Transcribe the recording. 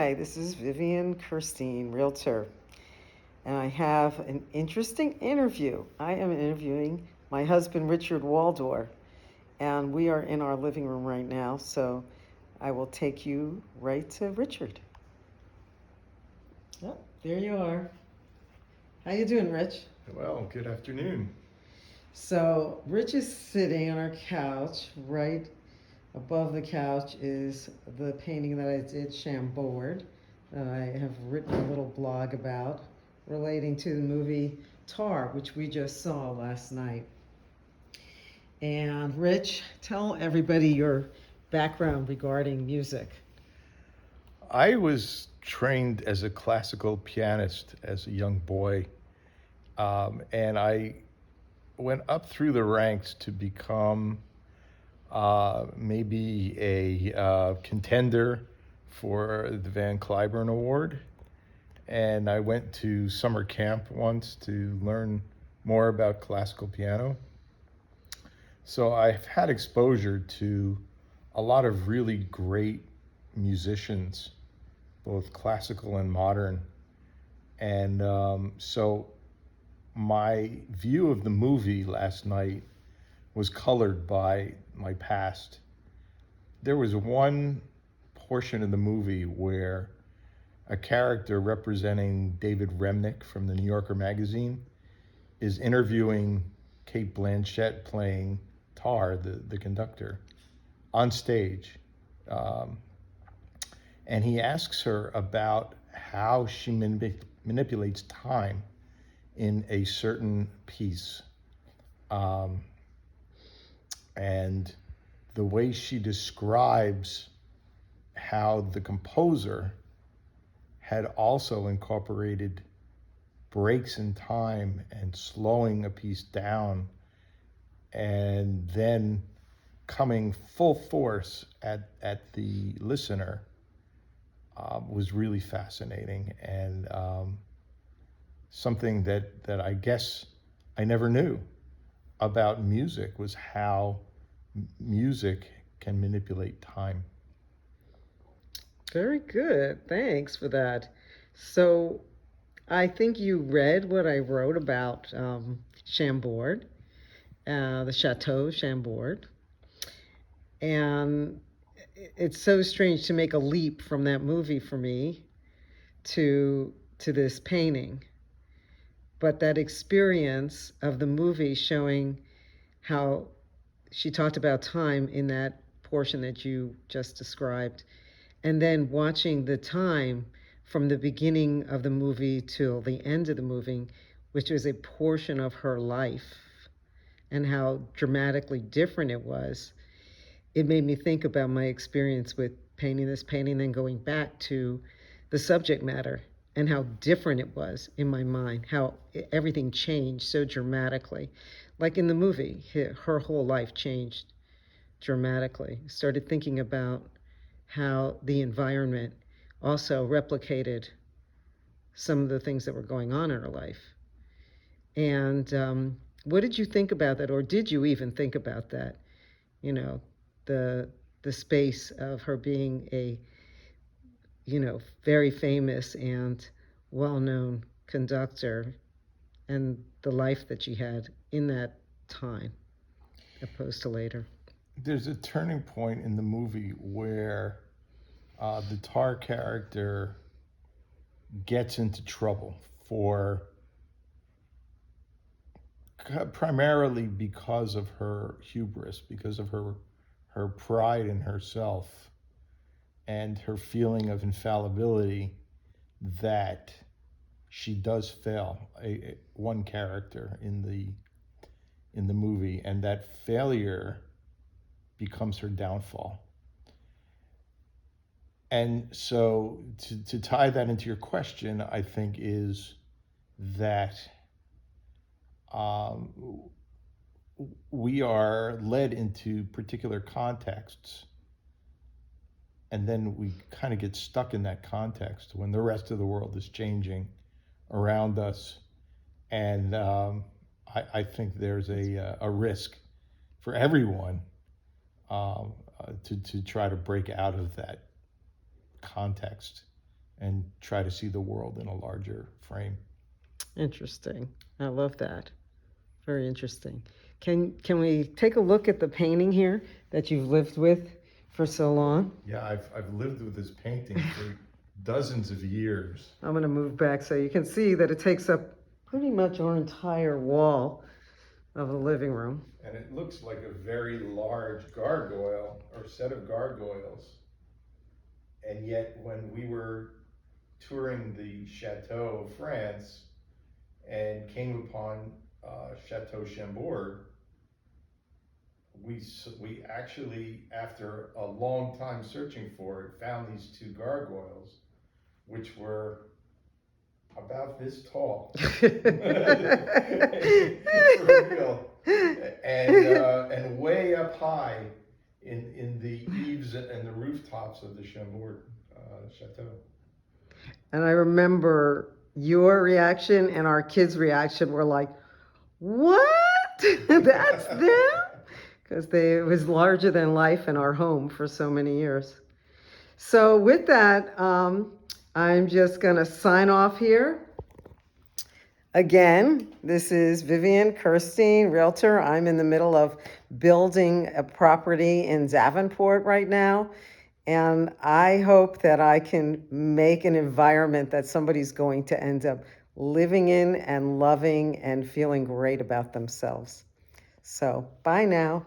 Hi, this is Vivian Kirstein, Realtor, and I have an interesting interview. I am interviewing my husband, Richard Waldor, and we are in our living room right now, so I will take you right to Richard. Oh, there you are. How you doing, Rich? Well, good afternoon. So, Rich is sitting on our couch. Right above the couch is the painting that I did, Chambord, that I have written a little blog about relating to the movie Tar, which we just saw last night. And Rich, tell everybody your background regarding music. I was trained as a classical pianist as a young boy, and I went up through the ranks to become maybe a contender for the Van Cliburn Award. And I went to summer camp once to learn more about classical piano. So I've had exposure to a lot of really great musicians, both classical and modern. And so my view of the movie last night was colored by my past. There was one portion of the movie where a character representing David Remnick from the New Yorker magazine is interviewing Kate Blanchett playing Tar, the conductor, on stage. Um, and he asks her about how she manipulates time in a certain piece. Um, and the way she describes how the composer had also incorporated breaks in time and slowing a piece down and then coming full force at the listener was really fascinating and something that I guess I never knew about music was how music can manipulate time. Very good. Thanks for that. So, I think you read what I wrote about Chambord, the Chateau Chambord. And it's so strange to make a leap from that movie for me to this painting. But that experience of the movie showing how she talked about time in that portion that you just described, and then watching the time from the beginning of the movie till the end of the movie, which was a portion of her life, and how dramatically different it was. It made me think about my experience with painting this painting, then going back to the subject matter and how different it was in my mind, how everything changed so dramatically. Like in the movie, her whole life changed dramatically. Started thinking about how the environment also replicated some of the things that were going on in her life. And what did you think about that, or did you even think about that? You know, the the space of her being a very famous and well-known conductor, and the life that she had in that time opposed to later. There's a turning point in the movie where the Tar character gets into trouble for primarily because of her hubris, because of her pride in herself and her feeling of infallibility that she does fail one character in the movie, and that failure becomes her downfall. And so to tie that into your question, I think is that um, we are led into particular contexts, and then we kind of get stuck in that context when the rest of the world is changing around us. And I think there's a risk for everyone to try to break out of that context and try to see the world in a larger frame. Interesting. I love that. Very interesting. Can we take a look at the painting here that you've lived with for so long? Yeah, I've lived with this painting for dozens of years. I'm going to move back so you can see that it takes up pretty much our entire wall of the living room. And it looks like a very large gargoyle or set of gargoyles. And yet, when we were touring the Chateau of France and came upon Chateau Chambord, we actually, after a long time searching for it, found these two gargoyles, which were about this tall. For real. And way up high in the eaves and the rooftops of the Chambord Chateau. And I remember your reaction and our kids' reaction were like, "What? That's them?" Because it was larger than life in our home for so many years. So with that, I'm just going to sign off here. Again, this is Vivian Kirstein, Realtor. I'm in the middle of building a property in Davenport right now. And I hope that I can make an environment that somebody's going to end up living in and loving and feeling great about themselves. So, bye now.